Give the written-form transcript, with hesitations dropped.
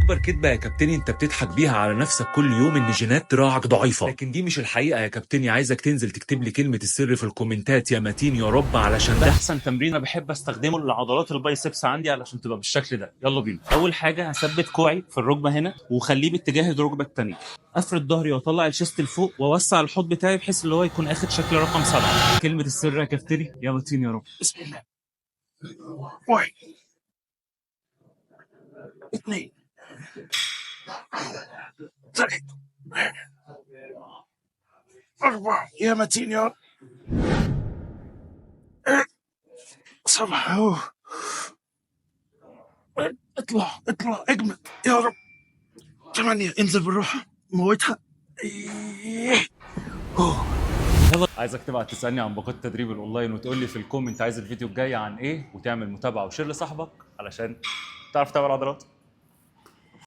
اكبر كدبه يا كابتني انت بتضحك بيها على نفسك كل يوم ان جينات دراعك ضعيفه، لكن دي مش الحقيقه يا كابتني. عايزك تنزل تكتب لي كلمه السر في الكومنتات يا متين يا رب، علشان ده احسن تمرين انا بحب استخدمه لعضلات البايسبس عندي علشان تبقى بالشكل ده. يلا بينا. اول حاجه هثبت كوعي في الركبه هنا واخليه باتجاه الركبه الثانيه، افرد ظهري واطلع الشيست لفوق واوسع الحوض بتاعي بحيث اللي هو يكون اخد شكل رقم 7. كلمه السر يا كابتني يا متين يا رب. بسم الله. واحد، اثنين، ثلاثة، أربعة، يا متين يا رب. 7. اطلع اطلع اجمد يا رب. 8، انزل بالراحة موتها. يلا، عايزك تبقى تسالني عن باقات التدريب الاونلاين وتقول لي في الكومنت عايز الفيديو الجاي عن ايه، وتعمل متابعه وشير لصاحبك علشان تعرف تعمل عضلات.